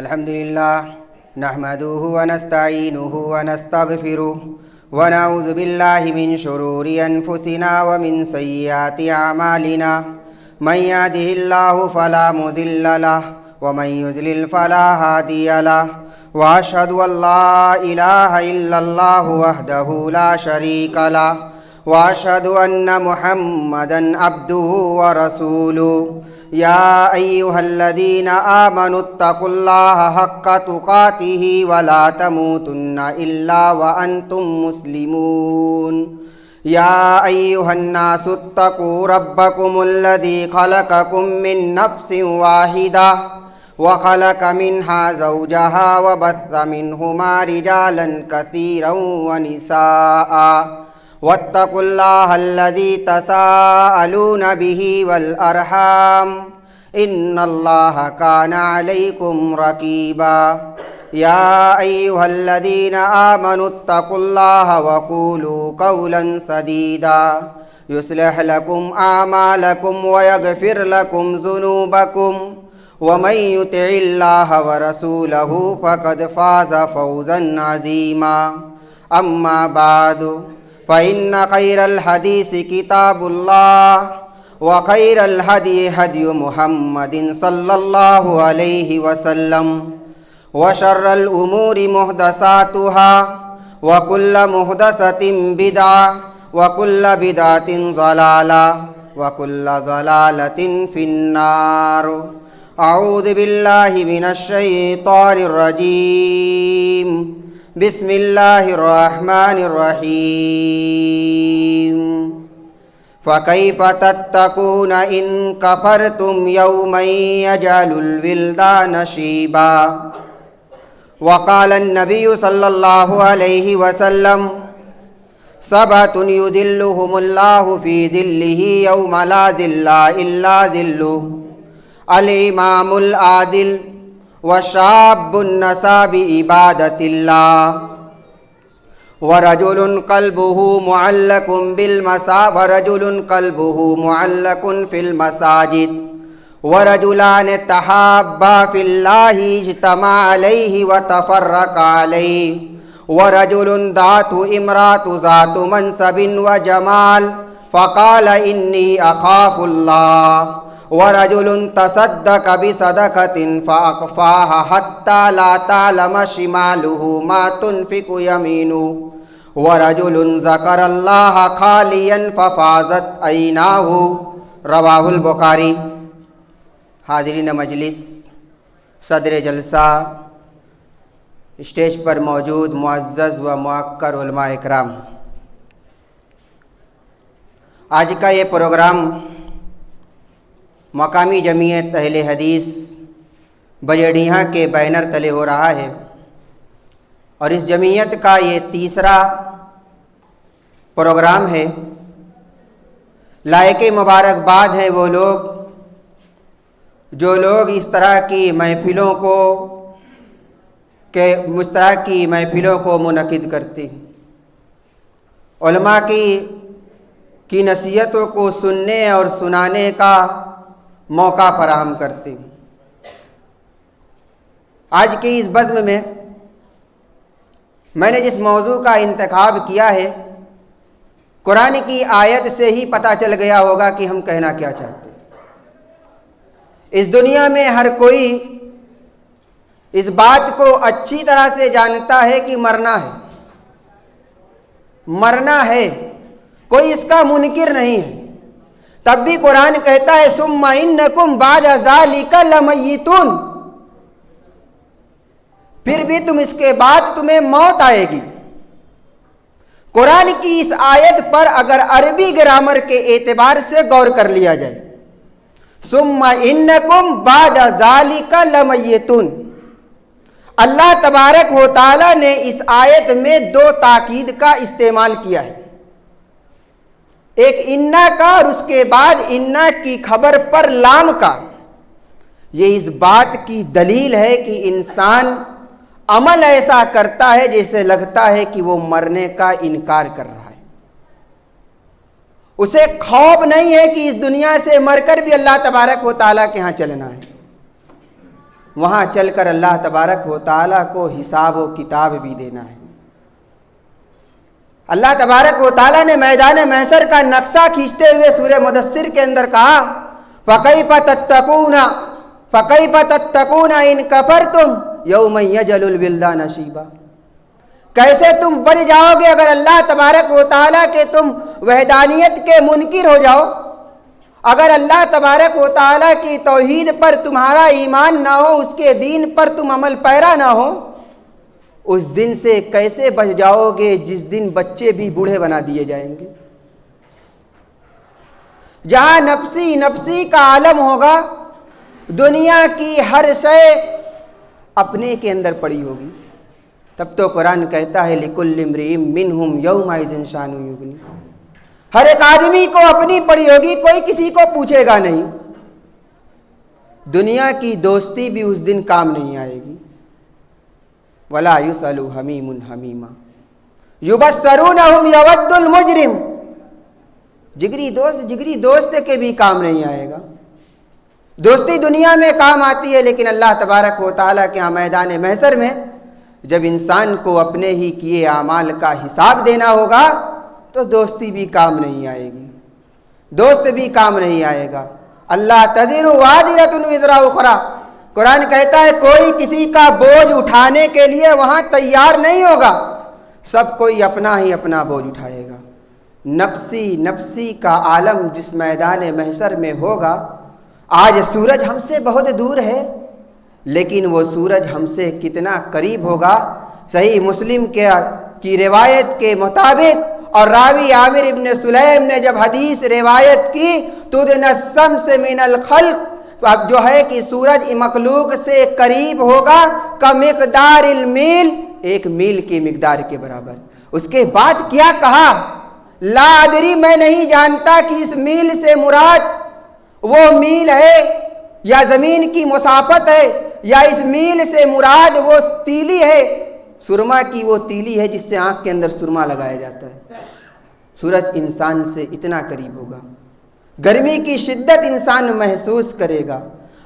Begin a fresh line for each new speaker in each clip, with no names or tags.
الحمد لله نحمده ونستعينه ونستغفره ونعوذ بالله من شرور أنفسنا ومن سيئات أعمالنا من يهده الله فلا مضل له ومن يضلل فلا هادي له وأشهد أن لا إله إلا الله وحده لا شريك له وأشهد أن محمدًا عبده ورسوله يا أيها الذين آمنوا اتقوا الله حق تقاته ولا تموتن إلا وأنتم مسلمون يا أيها الناس اتقوا ربكم الذي خلقكم من نفس واحدة وخلق منها زوجها وبث منهما رجالا كثيرا ونساء واتقوا الله الذي تساءلون به والأرحام إن الله كان عليكم رقيبا يا أيها الذين آمنوا اتقوا الله وقولوا قولا سديدا يصلح لكم أعمالكم ويغفر لكم ذنوبكم ومن يطع الله ورسوله فقد فاز فوزا عظيما أما بعد فإن خير الحديث كتاب الله وخير الهدي هدي محمد صلى الله عليه وسلم وشر الأمور محدثاتها وكل محدثة بدعة وكل بدعة ضلالة وكل ضلالة في النار أعوذ بالله من الشيطان الرجيم بسم الله الرحمن الرحيم فكيف تتقون إن كفرتم يوما يجعل الولدان شيبا وقال النبي صلى الله عليه وسلم سبعة يذلهم الله في ظله يوم لا ظل إلا ظله الإمام العادل وشاب النسى بعبادة الله ورجل قلبه معلق في المساجد ورجلان تحابا في الله اجتمع عليه وتفرق عليه ورجل دعته امرأة ذات منصب وجمال فقال إني أخاف الله ورجل تصدق بصدقة فأخفاها حتى لا تعلم شماله ما تنفق يمينه ورجل ذكر الله خاليا ففاضت عيناه رواہ البخاری۔ حاضرین مجلس، صدر جلسہ، اسٹیج پر موجود معزز و موقر علماء اکرام، آج کا یہ پروگرام مقامی جمعیت اہل حدیث بجڑیہاں کے بینر تلے ہو رہا ہے، اور اس جمعیت کا یہ تیسرا پروگرام ہے۔ لائق مبارکباد ہیں وہ لوگ جو لوگ اس طرح کی محفلوں کو منعقد کرتے، علماء کی نصیحتوں کو سننے اور سنانے کا موقع فراہم کرتے۔ آج کی اس بزم میں میں نے جس موضوع کا انتخاب کیا ہے، قرآن کی آیت سے ہی پتہ چل گیا ہوگا کہ ہم کہنا کیا چاہتے ہیں۔ اس دنیا میں ہر کوئی اس بات کو اچھی طرح سے جانتا ہے کہ مرنا ہے، کوئی اس کا منکر نہیں ہے، تب بھی قرآن کہتا ہے ثم انکم بعد ذالک لمیتون، پھر بھی تم اس کے بعد تمہیں موت آئے گی۔ قرآن کی اس آیت پر اگر عربی گرامر کے اعتبار سے غور کر لیا جائے، ثم انکم بعد ذالک لمیتون، اللہ تبارک و تعالی نے اس آیت میں دو تاکید کا استعمال کیا ہے، ایک انا کا اور اس کے بعد انا کی خبر پر لام کا۔ یہ اس بات کی دلیل ہے کہ انسان عمل ایسا کرتا ہے جیسے لگتا ہے کہ وہ مرنے کا انکار کر رہا ہے، اسے خوف نہیں ہے کہ اس دنیا سے مر کر بھی اللہ تبارک و تعالیٰ کے ہاں چلنا ہے۔ وہاں چل کر اللہ تبارک و تعالیٰ کو حساب و کتاب بھی دینا ہے۔ اللہ تبارک و تعالیٰ نے میدان محشر کا نقشہ کھینچتے ہوئے سورہ مدثر کے اندر کہا فَكَيْفَ تَتَّقُونَ إِن كَفَرْتُمْ يَوْمًا يَجْعَلُ الْوِلْدَانَ شِيبًا، کیسے تم بچ جاؤ گے اگر اللہ تبارک و تعالیٰ کے تم وحدانیت کے منکر ہو جاؤ، اگر اللہ تبارک و تعالیٰ کی توحید پر تمہارا ایمان نہ ہو، اس کے دین پر تم عمل پیرا نہ ہو، اس دن سے کیسے بچ جاؤ گے جس دن بچے بھی بوڑھے بنا دیے جائیں گے، جہاں نفسی نفسی کا عالم ہوگا، دنیا کی ہر شے اپنے کے اندر پڑی ہوگی۔ تب تو قرآن کہتا ہے لِكُلِّ امْرِئٍ مِّنْهُمْ يَوْمَئِذٍ شَأْنٌ يُغْنِيهِ، ہر ایک آدمی کو اپنی پڑی ہوگی، کوئی کسی کو پوچھے گا نہیں۔ دنیا کی دوستی بھی اس دن کام نہیں آئے گی۔ وَلَا يُسْأَلُ حَمِيمٌ حَمِيمًا يُبَصَّرُونَهُمْ يَوَدُّ الْمُجْرِمُ، جگری دوست کے بھی کام نہیں آئے گا۔ دوستی دنیا میں کام آتی ہے، لیکن اللہ تبارک و تعالیٰ کے ہاں میدان محشر میں جب انسان کو اپنے ہی کیے اعمال کا حساب دینا ہوگا تو دوستی بھی کام نہیں آئے گی، دوست بھی کام نہیں آئے گا۔ اللہ تزر وازرۃ وزر اخری، قرآن کہتا ہے کوئی کسی کا بوجھ اٹھانے کے لیے وہاں تیار نہیں ہوگا، سب کوئی اپنا ہی اپنا بوجھ اٹھائے گا۔ نفسی نفسی کا عالم جس میدان محشر میں ہوگا، آج سورج ہم سے بہت دور ہے، لیکن وہ سورج ہم سے کتنا قریب ہوگا۔ صحیح مسلم کی روایت کے مطابق، اور راوی عامر ابن سلیم نے جب حدیث روایت کی تُدْنَى الشَّمْسُ مِنَ الْخَلْقِ، اب جو ہے کہ سورج مخلوق سے قریب ہوگا کمقدار المیل، ایک میل کی مقدار کے برابر۔ اس کے بعد کیا کہا؟ لا ادری، میں نہیں جانتا کہ اس میل سے مراد وہ میل ہے یا زمین کی مسافت ہے، یا اس میل سے مراد وہ تیلی ہے، سرما کی وہ تیلی ہے جس سے آنکھ کے اندر سرما لگایا جاتا ہے۔ سورج انسان سے اتنا قریب ہوگا، گرمی کی شدت انسان محسوس کرے گا،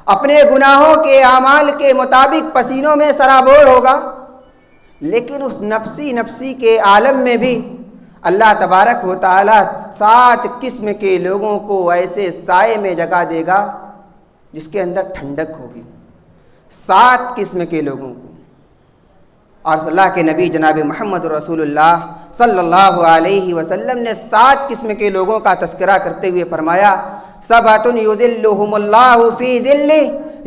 اپنے گناہوں کے اعمال کے مطابق پسینوں میں سرابور ہوگا۔ لیکن اس نفسی نفسی کے عالم میں بھی اللہ تبارک و تعالیٰ 7 قسم کے لوگوں کو ایسے سائے میں جگہ دے گا جس کے اندر ٹھنڈک ہوگی، 7 قسم کے لوگوں کو۔ اور اللہ کے نبی جناب محمد رسول اللہ صلی اللہ علیہ وسلم نے 7 قسم کے لوگوں کا تذکرہ کرتے ہوئے فرمایا سبعۃ یظلھم اللہ فی ظلہ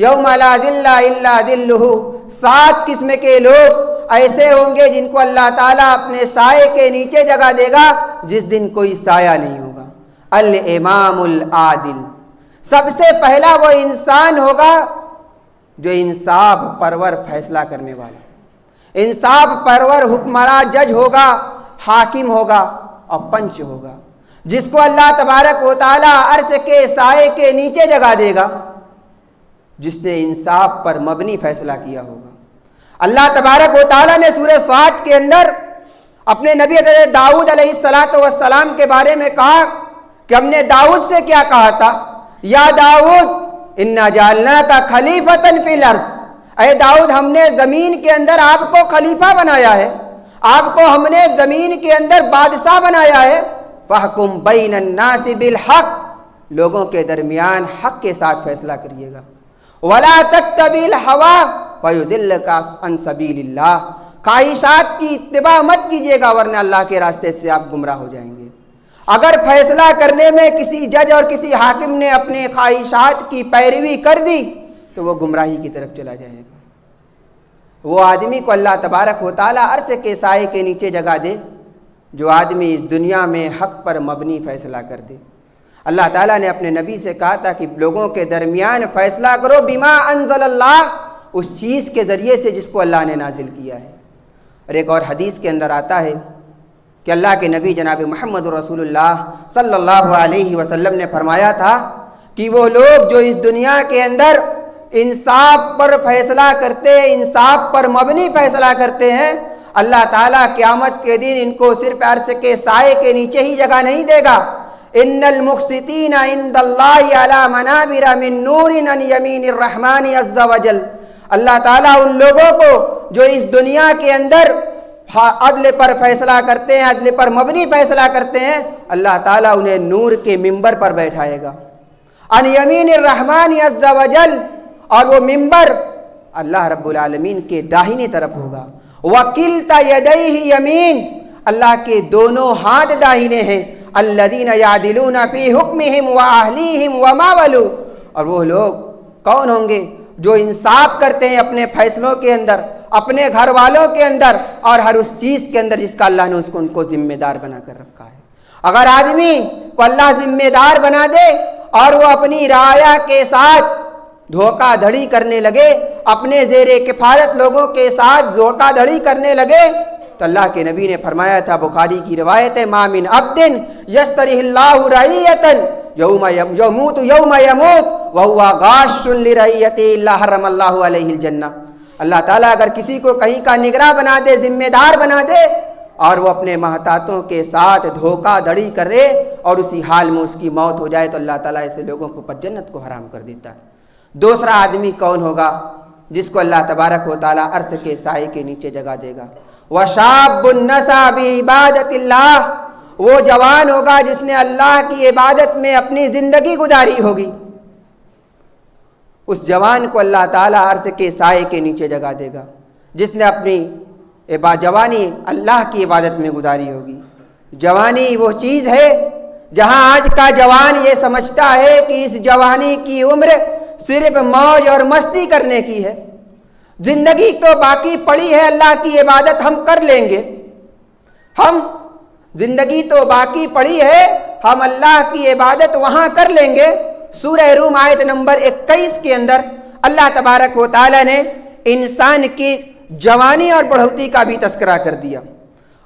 یوم لا ظل الا ظلہ، 7 قسم کے لوگ ایسے ہوں گے جن کو اللہ تعالیٰ اپنے سائے کے نیچے جگہ دے گا جس دن کوئی سایہ نہیں ہوگا۔ الامام العادل، سب سے پہلا وہ انسان ہوگا جو انصاف پرور فیصلہ کرنے والا، انصاف پرور حکمراں جج ہوگا، حاکم ہوگا اور پنچ ہوگا، جس کو اللہ تبارک و تعالیٰ عرش کے سائے کے نیچے جگہ دے گا، جس نے انصاف پر مبنی فیصلہ کیا ہوگا۔ اللہ تبارک و تعالیٰ نے سورہ صاد کے اندر اپنے نبی حضرت داؤد علیہ السلام کے بارے میں کہا کہ ہم نے داؤد سے کیا کہا تھا، یا داؤد انا جعلناک خلیفۃ فی الارض، اے داؤد ہم نے زمین کے اندر آپ کو خلیفہ بنایا ہے، آپ کو ہم نے زمین کے اندر بادشاہ بنایا ہے، فاحکم بین الناس بالحق، لوگوں کے درمیان حق کے ساتھ فیصلہ کریے گا، ولا تتبع الہوی فیضلک عن سبیل اللہ، خواہشات کی اتباع مت کیجیے گا ورنہ اللہ کے راستے سے آپ گمراہ ہو جائیں گے۔ اگر فیصلہ کرنے میں کسی جج اور کسی حاکم نے اپنے خواہشات کی پیروی کر دی تو وہ گمراہی کی طرف چلا جائے گا۔ وہ آدمی کو اللہ تبارک و تعالیٰ عرش کے سائے کے نیچے جگہ دے جو آدمی اس دنیا میں حق پر مبنی فیصلہ کر دے۔ اللہ تعالیٰ نے اپنے نبی سے کہا تھا کہ لوگوں کے درمیان فیصلہ کرو بما انزل اللہ، اس چیز کے ذریعے سے جس کو اللہ نے نازل کیا ہے۔ اور ایک اور حدیث کے اندر آتا ہے کہ اللہ کے نبی جناب محمد رسول اللہ صلی اللہ علیہ وسلم نے فرمایا تھا کہ وہ لوگ جو اس دنیا کے اندر انصاف پر فیصلہ کرتے، انصاف پر مبنی فیصلہ کرتے ہیں، اللہ تعالیٰ قیامت کے دن ان کو صرف عرش کے سائے کے نیچے ہی جگہ نہیں دے گا۔ ان المقسطین عند اللہ علی منابر من نور عن یمین الرحمن عز وجل، اللہ تعالیٰ ان لوگوں کو جو اس دنیا کے اندر عدل پر فیصلہ کرتے ہیں، عدل پر مبنی فیصلہ کرتے ہیں، اللہ تعالیٰ انہیں نور کے ممبر پر بیٹھائے گا، عن یمین الرحمن عز وجل، اور وہ ممبر اللہ رب العالمین کے داہنی طرف ہوگا۔ وکلتا یدیہ یمین، اللہ کے دونوں ہاتھ داہنے ہیں۔ الذین یعدلون فی حکمہم واہلیہم وما ولوا، اور وہ لوگ کون ہوں گے جو انصاف کرتے ہیں اپنے فیصلوں کے اندر، اپنے گھر والوں کے اندر، اور ہر اس چیز کے اندر جس کا اللہ نے ان کو ذمہ دار بنا کر رکھا ہے۔ اگر آدمی کو اللہ ذمہ دار بنا دے اور وہ اپنی رعایا کے ساتھ دھوکہ دھڑی کرنے لگے، اپنے زیر کفالت لوگوں کے ساتھ دھوکہ دھڑی کرنے لگے، تو اللہ کے نبی نے فرمایا تھا، بخاری کی روایت ہے، ما من عبد یسترہ اللہ رعیۃ یوم یموت وہو غاش لرعیتہ الا حرم اللہ علیہ الجنہ۔ اللہ تعالیٰ اگر کسی کو کہیں کا نگراں بنا دے، ذمہ دار بنا دے، اور وہ اپنے محتاطوں کے ساتھ دھوکہ دھڑی کرے اور اسی حال میں اس کی موت ہو جائے، تو اللہ تعالیٰ ایسے لوگوں کو پر جنت کو حرام کر دیتا ہے۔ دوسرا آدمی کون ہوگا جس کو اللہ تبارک و تعالیٰ عرش کے سائے کے نیچے جگہ دے گا؟ وَشَابٌ نَّسَا بِعِبَادَةِ اللَّهِ، وہ جوان ہوگا جس نے اللہ کی عبادت میں اپنی زندگی گزاری ہوگی۔ اس جوان کو اللہ تعالیٰ عرش کے سائے کے نیچے جگہ دے گا جس نے اپنی جوانی اللہ کی عبادت میں گزاری ہوگی۔ جوانی وہ چیز ہے جہاں آج کا جوان یہ سمجھتا ہے کہ اس جوانی کی عمر صرف موج اور مستی کرنے کی ہے، زندگی تو باقی پڑی ہے، اللہ کی عبادت ہم کر لیں گے، زندگی تو باقی پڑی ہے، ہم اللہ کی عبادت وہاں کر لیں گے۔ سورہ روم آیت نمبر 21 کے اندر اللہ تبارک و تعالیٰ نے انسان کی جوانی اور بڑھوتی کا بھی تذکرہ کر دیا،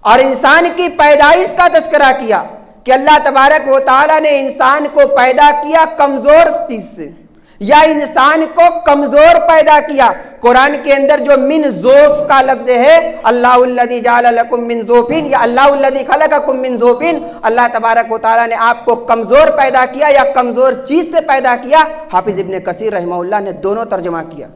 اور انسان کی پیدائش کا تذکرہ کیا کہ اللہ تبارک و تعالیٰ نے انسان کو پیدا کیا کمزور چیز سے، یا انسان کو کمزور پیدا کیا۔ قرآن کے اندر جو من ضعف کا لفظ ہے، اللہ الذی جعل لکم من ضعف، یا اللہ الذی خلقکم من ضعف، اللہ تبارک و تعالیٰ نے آپ کو کمزور پیدا کیا یا کمزور چیز سے پیدا کیا۔ حافظ ابن کثیر رحمہ اللہ نے دونوں ترجمہ کیا،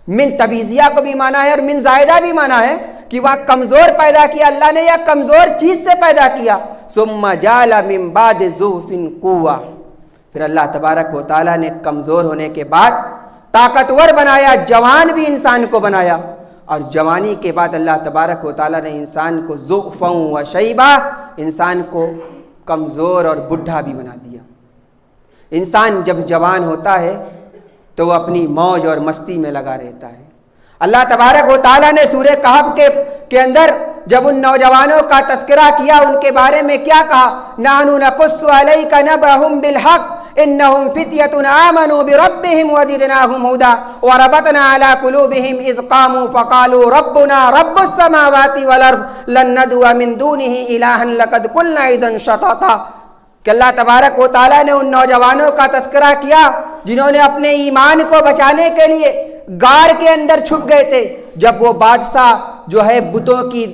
من تبیزیہ کو بھی مانا ہے اور من زائدہ بھی مانا ہے کہ وہ کمزور پیدا کیا اللہ نے یا کمزور چیز سے پیدا کیا۔ ثم جعل من بعد ضعف قوة، پھر اللہ تبارک و تعالیٰ نے کمزور ہونے کے بعد طاقتور بنایا، جوان بھی انسان کو بنایا، اور جوانی کے بعد اللہ تبارک و تعالیٰ نے انسان کو ضعفا و شیبا، انسان کو کمزور اور بڈھا بھی بنا دیا۔ انسان جب جوان ہوتا ہے تو وہ اپنی موج اور مستی میں لگا رہتا ہے۔ اللہ تبارک و تعالیٰ نے سورہ کہف کے اندر جب ان نوجوانوں کا تذکرہ کیا، ان کے بارے میں کیا کہا؟ نحن نقص علیک نبأہم بالحق انہم فتیۃ آمنوا بربہم وزدناہم ہدی وربطنا علی قلوبہم اذ قاموا فقالوا ربنا رب السماوات والارض لن ندعو من دونہ الہا لقد قلنا اذا شططا، کہ اللہ تبارک و تعالیٰ نے ان نوجوانوں کا تذکرہ کیا جنہوں نے اپنے ایمان کو بچانے کے لیے غار کے اندر چھپ گئے تھے۔ جب وہ بادشاہ جو ہے بتوں کی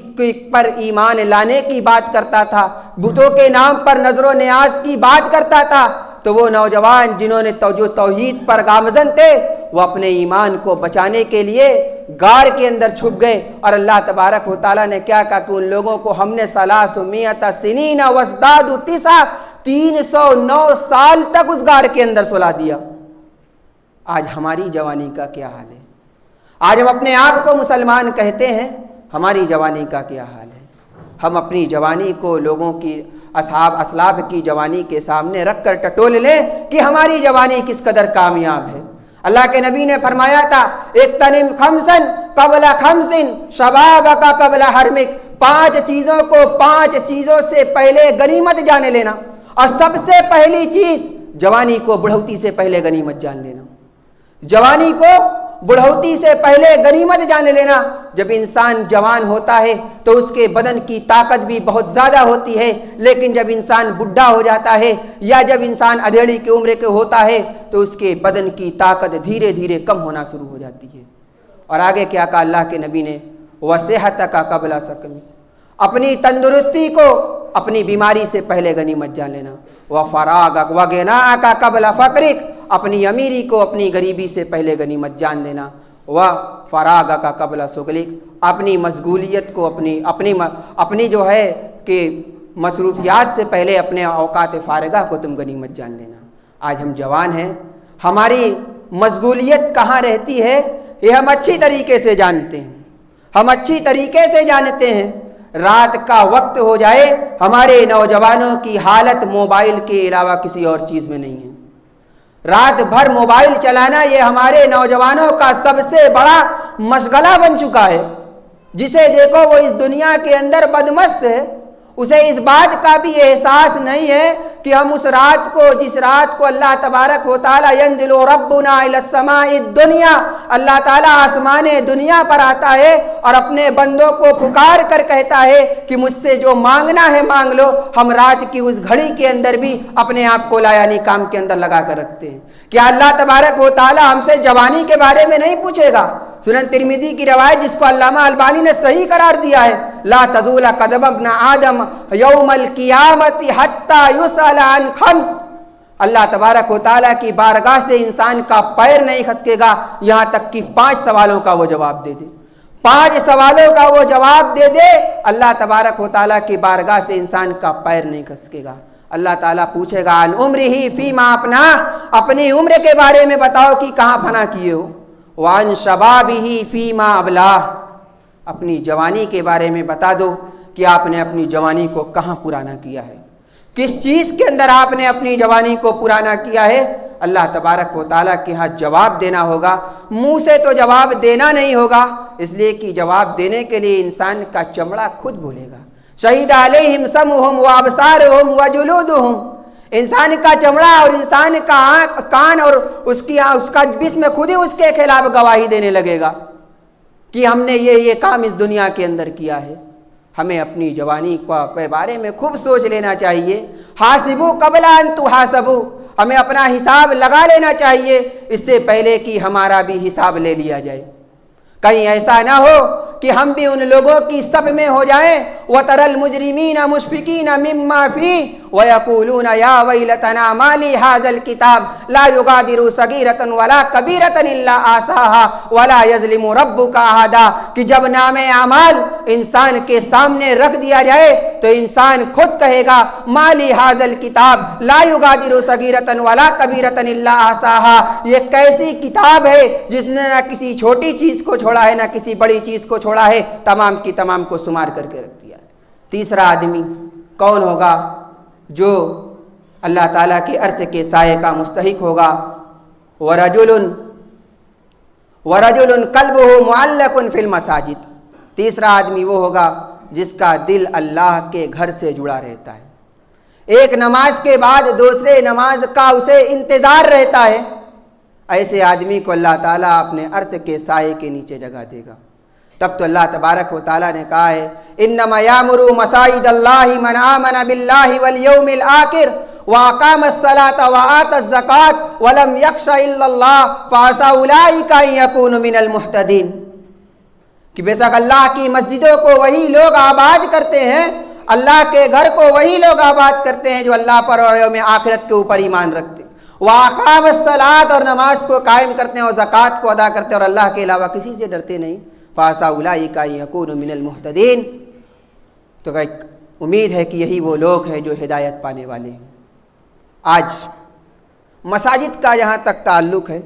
پر ایمان لانے کی بات کرتا تھا، بتوں کے نام پر نظر و نیاز کی بات کرتا تھا، تو وہ نوجوان جنہوں نے جو توحید پر گامزن تھے، وہ اپنے ایمان کو بچانے کے لیے غار کے اندر چھپ گئے۔ اور اللہ تبارک و تعالیٰ نے کیا کہا کہ ان لوگوں کو ہم نے 300 سنین وازدادوا 9 309 سال تک اس غار کے اندر سلا دیا۔ آج ہماری جوانی کا کیا حال ہے؟ آج ہم اپنے آپ کو مسلمان کہتے ہیں، ہماری جوانی کا کیا حال ہے؟ ہم اپنی جوانی کو لوگوں کی اسلاف کی جوانی کے سامنے رکھ کر ٹٹول لیں کہ ہماری جوانی کس قدر کامیاب ہے۔ اللہ کے نبی نے فرمایا تھا، اغتنم خمسا قبل خمس شبابک قبل حرمک، 5 چیزوں کو 5 چیزوں سے پہلے غنیمت جانے لینا، اور سب سے پہلی چیز جوانی کو بڑھوتی سے پہلے غنیمت جان لینا۔ جوانی کو بڑھوتی سے پہلے غنیمت جان لینا۔ جب انسان جوان ہوتا ہے تو اس کے بدن کی طاقت بھی بہت زیادہ ہوتی ہے، لیکن جب انسان بڈھا ہو جاتا ہے یا جب انسان ادھیڑی کی عمر کے ہوتا ہے تو اس کے بدن کی طاقت دھیرے دھیرے کم ہونا شروع ہو جاتی ہے۔ اور آگے کیا کہا اللہ کے نبی نے؟ وَصِحَتَكَ قَبْلَ سَقَمِكَ، اپنی تندرستی کو اپنی بیماری سے پہلے غنیمت جان لینا۔ وَفَرَاغَكَ وَغِنَاءَكَ قَبْلَ فَقْرِكَ، اپنی امیری کو اپنی غریبی سے پہلے غنیمت جان دینا۔ و فراغ کا قبل سغلق، اپنی مشغولیت کو اپنی جو ہے کہ مصروفیات سے پہلے اپنے اوقات فارغہ کو تم غنیمت جان لینا۔ آج ہم جوان ہیں، ہماری مشغولیت کہاں رہتی ہے یہ ہم اچھی طریقے سے جانتے ہیں، ہم اچھی طریقے سے جانتے ہیں۔ رات کا وقت ہو جائے ہمارے نوجوانوں کی حالت موبائل کے علاوہ کسی اور چیز میں نہیں ہے۔ رات بھر موبائل چلانا یہ ہمارے نوجوانوں کا سب سے بڑا مشغلہ بن چکا ہے۔ جسے دیکھو وہ اس دنیا کے اندر بدمست ہے، اسے اس بات کا بھی احساس نہیں ہے کہ ہم اس رات کو، جس رات کو اللہ تبارک و تعالی ینزل ربنا الی السماء الدنیا، اللہ تعالیٰ آسمان دنیا پر آتا ہے اور اپنے بندوں کو پکار کر کہتا ہے کہ مجھ سے جو مانگنا ہے مانگ لو، ہم رات کی اس گھڑی کے اندر بھی اپنے آپ کو یعنی کام کے اندر لگا کر رکھتے ہیں۔ کیا اللہ تبارک و تعالیٰ ہم سے جوانی کے بارے میں نہیں پوچھے گا؟ سنن ترمذی کی روایت جس کو علامہ البانی نے صحیح قرار دیا ہے، لا تزول قدم ابن آدم یوم القیامت حتی یسأل عن خمس، اللہ تبارک و تعالیٰ کی بارگاہ سے انسان کا پیر نہیں کھسکے گا یہاں تک کہ 5 سوالوں کا وہ جواب دے دے۔ 5 سوالوں کا وہ جواب دے دے، اللہ تبارک و تعالیٰ کی بارگاہ سے انسان کا پیر نہیں کھسکے گا۔ اللہ تعالیٰ پوچھے گا عن عمرہ فیما افنا، اپنی عمر کے بارے میں بتاؤ کہ کہاں فنا کیے ہو۔ وعن شبابہ فیما ابلاہ، اپنی جوانی کے بارے میں بتا دو کہ آپ نے اپنی جوانی کو کہاں پرانا کیا ہے، کس چیز کے اندر آپ نے اپنی جوانی کو پرانا کیا ہے۔ اللہ تبارک و تعالیٰ کے ہاں جواب دینا ہوگا، منہ سے تو جواب دینا نہیں ہوگا، اس لیے کہ جواب دینے کے لیے انسان کا چمڑا خود بولے گا۔ شہید علیہم سمعہم وابصارہم وجلودہم، انسان کا چمڑا اور انسان کا کان اور اس کا جسم خود ہی اس کے خلاف گواہی دینے لگے گا کہ ہم نے یہ کام اس دنیا کے اندر کیا ہے۔ ہمیں اپنی جوانی کے بارے میں خوب سوچ لینا چاہیے۔ حاسبوا قبل ان تحاسبوا، ہمیں اپنا حساب لگا لینا چاہیے اس سے پہلے کہ ہمارا بھی حساب لے لیا جائے۔ کہیں ایسا نہ ہو کہ ہم بھی ان لوگوں کی صف میں ہو جائیں وَتَرَى الْمُجْرِمِينَ مُشْفِقِينَ مِمَّا فِيهِ وَيَقُولُونَ يَا وَيْلَتَنَا مَا لِي هَذَا الْكِتَابِ لَا يُغَادِرُ صَغِيرَةً وَلَا كَبِيرَةً إِلَّا أَحْصَاهَا وَلَا يَظْلِمُ رَبُّكَ أَحَدًا، کہ جب نام اعمال انسان کے سامنے رکھ دیا جائے تو انسان خود کہے گا مَا لِي هَذَا الْكِتَابِ لَا يُغَادِرُ صَغِيرَةً وَلَا كَبِيرَةً إِلَّا أَحْصَاهَا، یہ کیسی کتاب ہے جس نے نہ کسی چھوٹی چیز کو چھوڑا ہے نہ کسی بڑی چیز کو چھوڑا ہے، تمام کی تمام کو شمار کر کے رکھ دیا ہے۔ تیسرا آدمی کون ہوگا جو اللہ تعالیٰ کے عرش کے سائے کا مستحق ہوگا؟ وَرَجُلٌ قَلْبُهُ مُعَلَّقٌ فِي الْمَسَاجِدِ، تیسرا آدمی وہ ہوگا جس کا دل اللہ کے گھر سے جڑا رہتا ہے، ایک نماز کے بعد دوسرے نماز کا اسے انتظار رہتا ہے۔ ایسے آدمی کو اللہ تعالیٰ اپنے عرش کے سائے کے نیچے جگہ دے گا۔ تب تو اللہ تبارک و تعالیٰ نے کہا ہے انما یامر مساجد اللہ من آمن باللہ والیوم الآخر واقام الصلاۃ وآت الزکاۃ ولم یخش الا اللہ فعسى اولئک ان یکونوا من المہتدین، کہ بے شک اللہ کی مسجدوں کو وہی لوگ آباد کرتے ہیں، اللہ کے گھر کو وہی لوگ آباد کرتے ہیں جو اللہ پر اور یوم آخرت کے اوپر ایمان رکھتے ہیں، واقام الصلاۃ اور نماز کو قائم کرتے ہیں اور زکوٰۃ کو ادا کرتے ہیں اور اللہ کے علاوہ کسی سے ڈرتے نہیں، فعسى اولئک ان یکونوا من المہتدین، تو امید ہے کہ یہی وہ لوگ ہیں جو ہدایت پانے والے ہیں۔ آج مساجد کا جہاں تک تعلق ہے،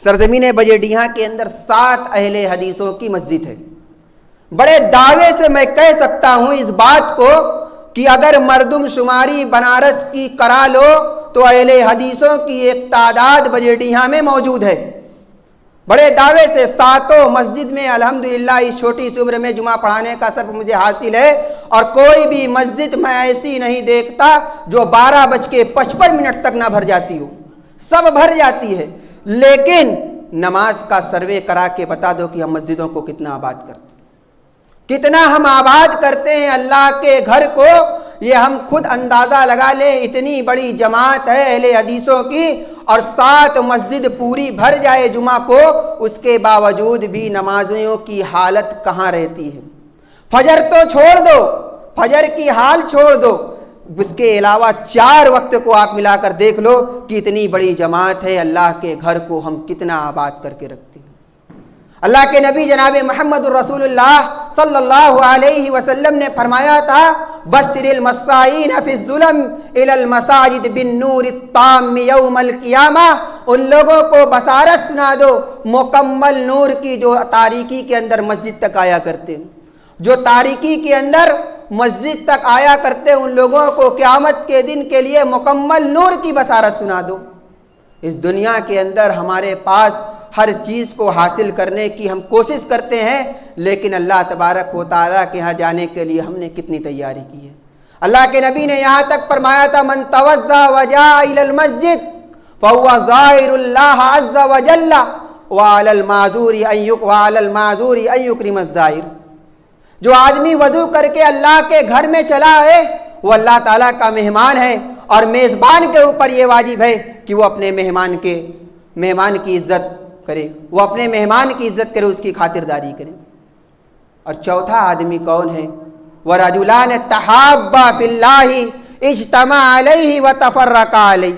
سرزمین بجیڈیہاں کے اندر 7 اہل حدیثوں کی مسجد ہے۔ بڑے دعوے سے میں کہہ سکتا ہوں اس بات کو کہ اگر مردم شماری بنارس کی کرا لو تو اہل حدیثوں کی ایک تعداد بجیڈیہاں میں موجود ہے۔ بڑے دعوے سے 7 مسجد میں الحمدللہ اس چھوٹی سی عمر میں جمعہ پڑھانے کا سبب مجھے حاصل ہے، اور کوئی بھی مسجد میں ایسی نہیں دیکھتا جو 12:55 تک نہ بھر جاتی ہو، سب بھر جاتی ہے۔ لیکن نماز کا سروے کرا کے بتا دو کہ ہم مسجدوں کو کتنا آباد کرتے ہیں، کتنا ہم آباد کرتے ہیں اللہ کے گھر کو، یہ ہم خود اندازہ لگا لیں۔ اتنی بڑی جماعت ہے اہل حدیثوں کی اور 7 مسجد پوری بھر جائے جمعہ کو، اس کے باوجود بھی نمازیوں کی حالت کہاں رہتی ہے؟ فجر تو چھوڑ دو، فجر کی حال چھوڑ دو، اس کے علاوہ 4 وقت کو آپ ملا کر دیکھ لو کہ اتنی بڑی جماعت ہے، اللہ کے گھر کو ہم کتنا آباد کر کے رکھتے ہیں۔ اللہ کے نبی جناب محمد الرسول اللہ صلی اللہ علیہ وسلم نے فرمایا تھا بشر المسائین فی الظلم الی المساجد بالنور التام یوم القیامہ، ان لوگوں کو بشارت سنا دو مکمل نور کی جو تاریکی کے اندر مسجد تک آیا کرتے ہیں، جو تاریکی کے اندر مسجد تک آیا کرتے ان لوگوں کو قیامت کے دن کے لیے مکمل نور کی بشارت سنا دو۔ اس دنیا کے اندر ہمارے پاس ہر چیز کو حاصل کرنے کی ہم کوشش کرتے ہیں، لیکن اللہ تبارک و تعالیٰ کے ہاں جانے کے لیے ہم نے کتنی تیاری کی ہے۔ اللہ کے نبی نے یہاں تک فرمایا تھا من توضأ وجاء إلى المسجد فهو زائر الله عز وجل وعلى المعذور أن يكرم الزائر، جو آدمی وضو کر کے اللہ کے گھر میں چلا ہے وہ اللہ تعالیٰ کا مہمان ہے، اور میزبان کے اوپر یہ واجب ہے کہ وہ اپنے مہمان کی عزت کرے، وہ اپنے مہمان کی عزت کرے، اس کی خاطرداری کرے۔ اور چوتھا آدمی کون ہے؟ وَرَجُلَانِ تَحَابَّا فِي اللَّهِ اجْتَمَعَ عَلَيْهِ وَتَفَرَّقَا عَلَيْهِ،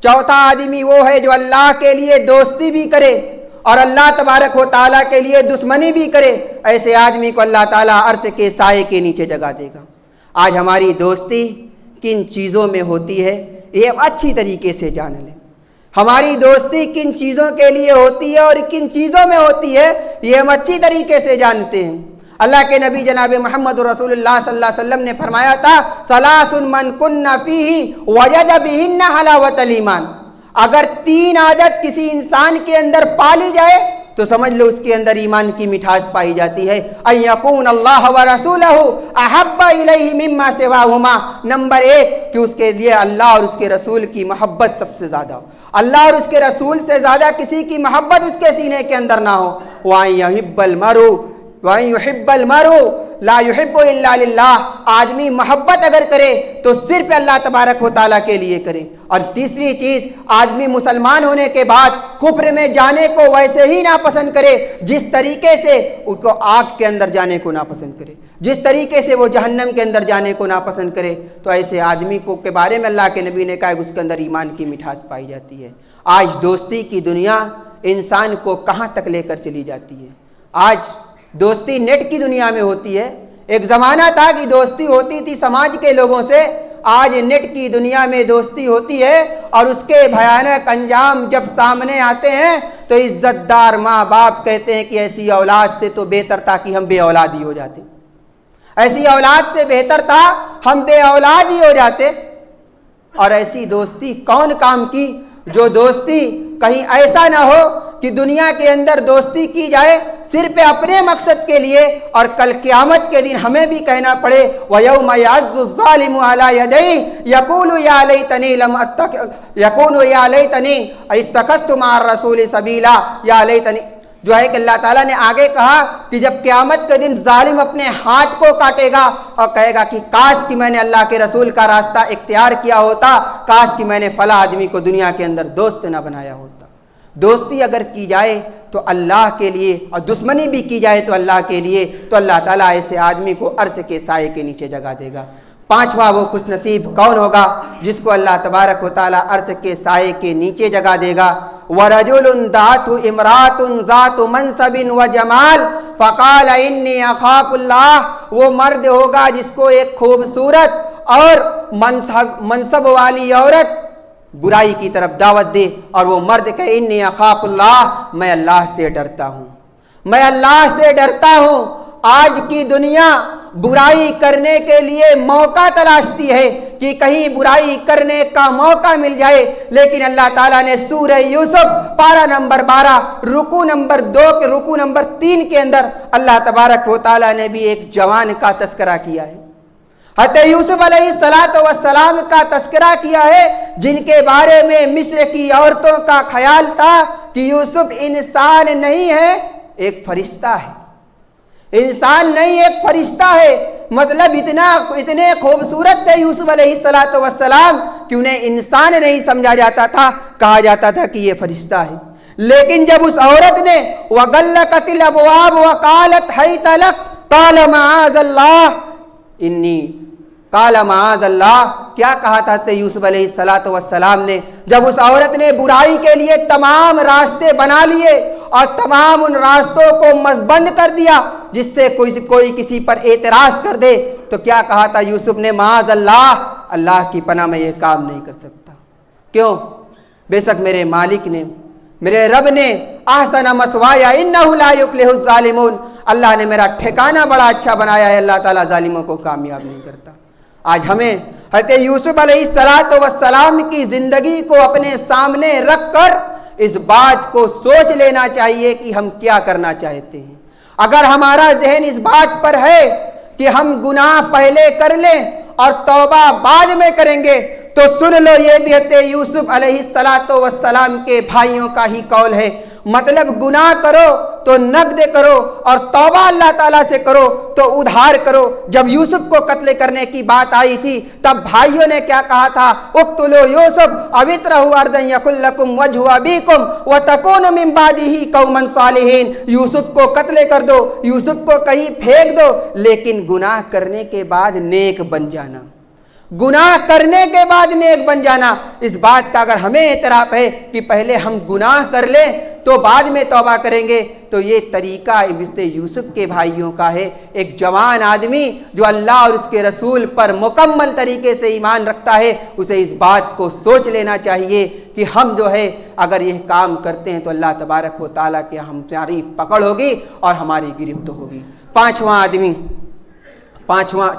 چوتھا آدمی وہ ہے جو اللہ کے لیے دوستی بھی کرے اور اللہ تبارک و تعالیٰ کے لیے دشمنی بھی کرے، ایسے آدمی کو اللہ تعالیٰ عرش کے سائے کے نیچے جگہ دے گا۔ آج ہماری دوستی کن چیزوں میں ہوتی ہے یہ ہم اچھی طریقے سے جان لیں۔ ہماری دوستی کن چیزوں کے لیے ہوتی ہے اور کن چیزوں میں ہوتی ہے یہ ہم اچھی طریقے سے جانتے ہیں۔ اللہ کے نبی جناب محمد رسول اللہ صلی اللہ علیہ وسلم نے فرمایا تھا ثلاث من کن فیہ وجد بہن حلاوت الایمان، اگر 3 عادت کسی انسان کے اندر پالی جائے تو سمجھ لو اس کے اندر ایمان کی مٹھاس پائی جاتی ہے۔ ان یکون اللہ ورسولہ احب الیہ مما سواہما، نمبر 1 کہ اس کے لیے اللہ اور اس کے رسول کی محبت سب سے زیادہ ہو، اللہ اور اس کے رسول سے زیادہ کسی کی محبت اس کے سینے کے اندر نہ ہو۔ وَأَن يُحِبَّ الْمَرْءُ لَا يُحِبُّ إِلَّا لِلَّهِ، آدمی محبت اگر کرے تو صرف اللہ تبارک و تعالیٰ کے لیے کرے۔ اور تیسری چیز، آدمی مسلمان ہونے کے بعد کفر میں جانے کو ویسے ہی ناپسند کرے جس طریقے سے اس کو آگ کے اندر جانے کو ناپسند کرے، جس طریقے سے وہ جہنم کے اندر جانے کو ناپسند کرے، تو ایسے آدمی کو کے بارے میں اللہ کے نبی نے کہا کہ اس کے اندر ایمان کی مٹھاس پائی جاتی ہے۔ آج دوستی کی دنیا انسان کو کہاں تک لے کر چلی جاتی ہے؟ آج دوستی نیٹ کی دنیا میں ہوتی ہے۔ ایک زمانہ تھا کہ دوستی ہوتی تھی سماج کے لوگوں سے، آج نیٹ کی دنیا میں دوستی ہوتی ہے، اور اس کے بھیانک انجام جب سامنے آتے ہیں تو عزت دار ماں باپ کہتے ہیں کہ ایسی اولاد سے تو بہتر تھا کہ ہم بے اولاد ہی ہو جاتے، ایسی اولاد سے بہتر تھا ہم بے اولاد ہی ہو جاتے۔ اور ایسی دوستی کون کام کی جو دوستی کہیں ایسا نہ ہو کہ دنیا کے اندر دوستی کی جائے صرف اپنے مقصد کے لیے، اور کل قیامت کے دن ہمیں بھی کہنا پڑے وَيَوْمَ يَعَضُّ الظَّالِمُ عَلَى يَدَيْهِ يَقُولُ يَا لَيْتَنِي اتَّخَذْتُ مَعَ الرَّسُولِ سَبِيلًا، یا لیتنی، جو ہے کہ اللہ تعالیٰ نے آگے کہا کہ جب قیامت کے دن ظالم اپنے ہاتھ کو کاٹے گا اور کہے گا کہ کاش کہ میں نے اللہ کے رسول کا راستہ اختیار کیا ہوتا، کاش کہ میں نے فلاں آدمی کو دنیا کے اندر دوست نہ بنایا ہوتا۔ دوستی اگر کی جائے تو اللہ کے لیے، اور دشمنی بھی کی جائے تو اللہ کے لیے، تو اللہ تعالیٰ ایسے آدمی کو عرش کے سائے کے نیچے جگہ دے گا۔ پانچواں وہ خوش نصیب کون ہوگا جس کو اللہ تبارک و تعالیٰ عرش کے سائے کے نیچے جگہ دے گا؟ وَرَجُلٌ دَعَتْهُ امْرَأَةٌ ذَاتُ مَنْصَبٍ وَجَمَالٍ فَقَالَ إِنِّي أَخَافُ اللَّهَ، وہ مرد ہوگا جس کو ایک خوبصورت اور منصب والی عورت برائی کی طرف دعوت دے، اور وہ مرد کہ انی اخاف اللہ، میں اللہ سے ڈرتا ہوں، میں اللہ سے ڈرتا ہوں۔ آج کی دنیا برائی کرنے کے لیے موقع تلاشتی ہے کہ کہیں برائی کرنے کا موقع مل جائے، لیکن اللہ تعالیٰ نے سورہ یوسف پارہ نمبر 12 رکوع نمبر 2 کے رکوع نمبر 3 کے اندر اللہ تبارک و تعالیٰ نے بھی ایک جوان کا تذکرہ کیا ہے، حضرت یوسف علیہ السلام کا تذکرہ کیا ہے، جن کے بارے میں مصر کی عورتوں کا خیال تھا کہ یوسف انسان نہیں ہے ایک فرشتہ ہے، انسان نہیں ایک فرشتہ ہے۔ مطلب اتنے خوبصورت تھے یوسف علیہ السلام کہ انہیں انسان نہیں سمجھا جاتا تھا، کہا جاتا تھا کہ یہ فرشتہ ہے۔ لیکن جب اس عورت نے وَغَلَّقَتِ الْأَبْوَابَ وَقَالَتْ حَيْتَ لَكَ قَالَ مَعَاذَ اللَّهِ قال معاذ اللہ، کیا کہا تھا یوسف علیہ السلام نے؟ جب اس عورت نے برائی کے لیے تمام راستے بنا لیے اور تمام ان راستوں کو مضبند کر دیا جس سے کوئی کسی پر اعتراض کر دے، تو کیا کہا تھا یوسف نے؟ معاذ اللہ، اللہ کی پناہ میں یہ کام نہیں کر سکتا۔ کیوں؟ بے شک میرے مالک نے، میرے رب نے احسن مثوایا انہ لا یفلح الظالمون، اللہ نے میرا ٹھکانہ بڑا اچھا بنایا ہے، اللہ تعالیٰ ظالموں کو کامیاب نہیں کرتا۔ آج ہمیں حضرت یوسف علیہ السلام کی زندگی کو اپنے سامنے رکھ کر اس بات کو سوچ لینا چاہیے کہ ہم کیا کرنا چاہتے ہیں۔ اگر ہمارا ذہن اس بات پر ہے کہ ہم گناہ پہلے کر لیں اور توبہ بعد میں کریں گے، تو سن لو یہ بھی حضرت یوسف علیہ السلام کے بھائیوں کا ہی قول ہے۔ مطلب گناہ کرو تو نقد کرو اور توبہ اللہ تعالیٰ سے کرو تو ادھار کرو۔ جب یوسف کو قتل کرنے کی بات آئی تھی تب بھائیوں نے کیا کہا تھا؟ اقتلوا یوسف او اطرحوا ارضا یکن لکم وجہ ابیکم وتکونوا من بعدہ قوما صالحین، یوسف کو قتل کر دو، یوسف کو کہیں پھینک دو، لیکن گناہ کرنے کے بعد نیک بن جانا، گناہ کرنے کے بعد نیک بن جانا۔ اس بات کا اگر ہمیں اعتراف ہے کہ پہلے ہم گناہ کر لیں تو بعد میں توبہ کریں گے، تو یہ طریقہ مثل یوسف کے بھائیوں کا ہے۔ ایک جوان آدمی جو اللہ اور اس کے رسول پر مکمل طریقے سے ایمان رکھتا ہے، اسے اس بات کو سوچ لینا چاہیے کہ ہم جو ہے اگر یہ کام کرتے ہیں تو اللہ تبارک و تعالیٰ کے ہماری پکڑ ہوگی اور ہماری گرفت ہوگی۔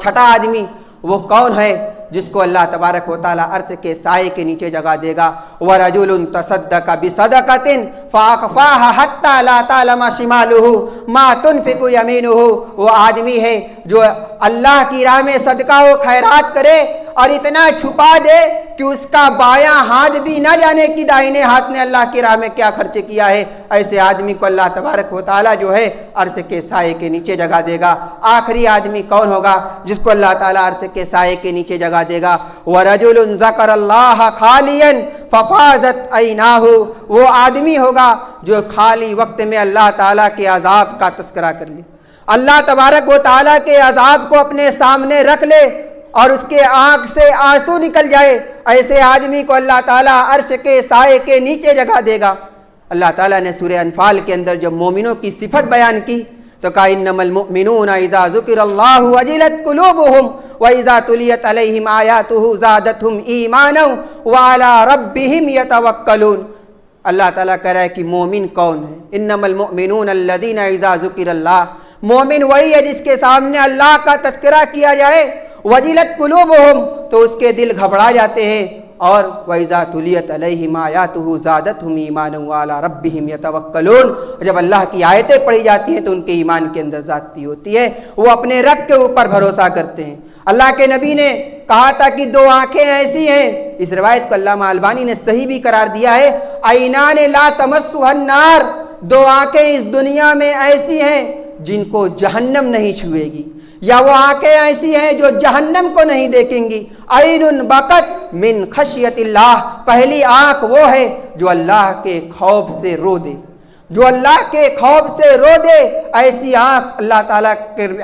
چھٹا آدمی وہ کون ہے جس کو اللہ تبارک و تعالیٰ عرش کے سائے کے نیچے جگہ دے گا؟ وَرَجُلٌ تَصَدَّقَ بِصَدَقَةٍ فَأَخْفَاهَا حَتَّى لَا تَعْلَمَ شِمَالُهُ مَا تُنْفِقُ يَمِينُهُ، وہ آدمی ہے جو اللہ کی راہ میں صدقہ و خیرات کرے اور اتنا چھپا دے کہ اس کا بایاں ہاتھ بھی نہ جانے کہ داہنے ہاتھ نے اللہ کی راہ میں کیا خرچ کیا ہے۔ ایسے آدمی کو اللہ تبارک و تعالیٰ جو ہے عرش کے سائے کے نیچے جگہ دے گا۔ آخری آدمی کون ہوگا جس کو اللہ تعالیٰ عرش کے سائے کے نیچے جگہ دے گا؟ وَرَجُلٌ ذَكَرَ اللَّهَ خَالِيًا فَفَاضَتْ عَيْنَاهُ، وہ آدمی ہوگا جو خالی وقت میں اللہ تعالیٰ کے عذاب کا تذکرہ کر لے، اللہ تبارک و تعالیٰ کے عذاب کو اپنے سامنے رکھ لے اور اس کے آنکھ سے آنسو نکل جائے، ایسے آدمی کو اللہ تعالیٰ عرش کے سائے کے نیچے جگہ دے گا۔ اللہ تعالیٰ نے سورہ انفال کے اندر جب مومنوں کی صفت بیان کی تو کہا انما المؤمنون اذا ذکر اللہ وجلت قلوبهم واذا تلیت علیہم آیاتہ زادتہم ایمانا وعلی ربہم یتوکلون۔ اللہ تعالیٰ کہہ رہا ہے کہ مومن کون ہے؟ انما المؤمنون الذین اذا ذکر اللہ، مومن وہی ہے جس کے سامنے اللہ کا تذکرہ کیا جائے، وجلت قلوبہم، تو اس کے دل گھبرا جاتے ہیں، اور وَإِذَا تُلِيَتْ عَلَيْهِمْ آيَاتُهُ زَادَتْهُمْ إِيمَانًا وَعَلَىٰ رَبِّهِمْ يَتَوَكَّلُونَ، جب اللہ کی آیتیں پڑھی جاتی ہیں تو ان کے ایمان کے اندر زیادتی ہوتی ہے، وہ اپنے رب کے اوپر بھروسہ کرتے ہیں۔ اللہ کے نبی نے کہا تھا کہ دو آنکھیں ایسی ہیں، اس روایت کو علامہ البانی نے صحیح بھی قرار دیا ہے، عینان لا تمسها النار، دو آنکھیں اس دنیا میں ایسی ہیں جن کو جہنم نہیں چھوئے گی، یا وہ آنکھیں ایسی ہیں جو جہنم کو نہیں دیکھیں گی۔ عین بکت من خشیت اللہ، پہلی آنکھ وہ ہے جو اللہ کے خوف سے رو دے، جو اللہ کے خوف سے رو دے، ایسی آنکھ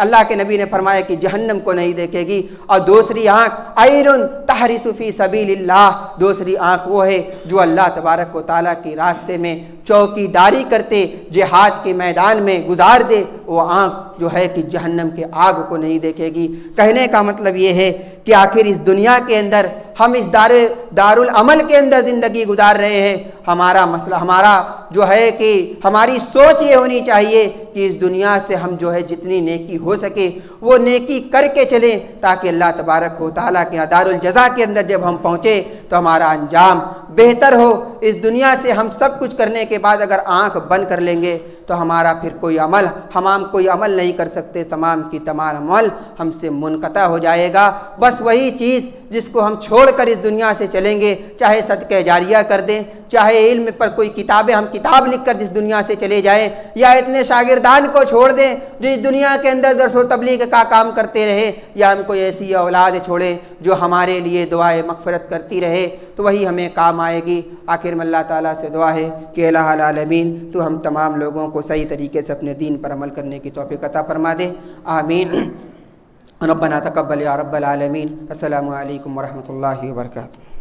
اللہ کے نبی نے فرمایا کہ جہنم کو نہیں دیکھے گی۔ اور دوسری آنکھ عین تحرس فی سبیل اللہ، دوسری آنکھ وہ ہے جو اللہ تبارک و تعالیٰ کے راستے میں چوکی داری کرتے، جہاد کے میدان میں گزار دے، وہ آنکھ جو ہے کہ جہنم کے آگ کو نہیں دیکھے گی۔ کہنے کا مطلب یہ ہے کہ آخر اس دنیا کے اندر ہم اس دارالعمل کے اندر زندگی گزار رہے ہیں، ہمارا مسئلہ، ہمارا جو ہے کہ ہماری سوچ یہ ہونی چاہیے کہ اس دنیا سے ہم جو ہے جتنی نیکی ہو سکے وہ نیکی کر کے چلیں، تاکہ اللہ تبارک و تعالیٰ کے دارالجزا کے اندر جب ہم پہنچے تو ہمارا انجام بہتر ہو۔ اس دنیا سے ہم سب کچھ کرنے کے بعد اگر آنکھ بند کر لیں گے تو ہمارا پھر کوئی عمل نہیں کر سکتے، تمام کی تمام عمل ہم سے منقطع ہو جائے گا۔ بس وہی چیز جس کو ہم چھوڑ کر اس دنیا سے چلیں گے، چاہے صدقہ جاریہ کر دیں، چاہے علم پر کوئی ہم کتاب لکھ کر جس دنیا سے چلے جائیں، یا اتنے شاگردان کو چھوڑ دیں جو اس دنیا کے اندر درس و تبلیغ کا کام کرتے رہے، یا ہم کوئی ایسی اولاد چھوڑیں جو ہمارے لیے دعائے مغفرت کرتی رہے، تو وہی ہمیں کام آئے گی۔ آخر میں اللہ تعالیٰ سے دعا ہے کہ الہ العالمین تو ہم تمام لوگوں کو صحیح طریقے سے اپنے دین پر عمل کرنے کی توفیق عطا فرما دے، آمین۔ ربنا تقبل یا رب العالمین۔ السلام علیکم ورحمۃ اللہ وبرکاتہ۔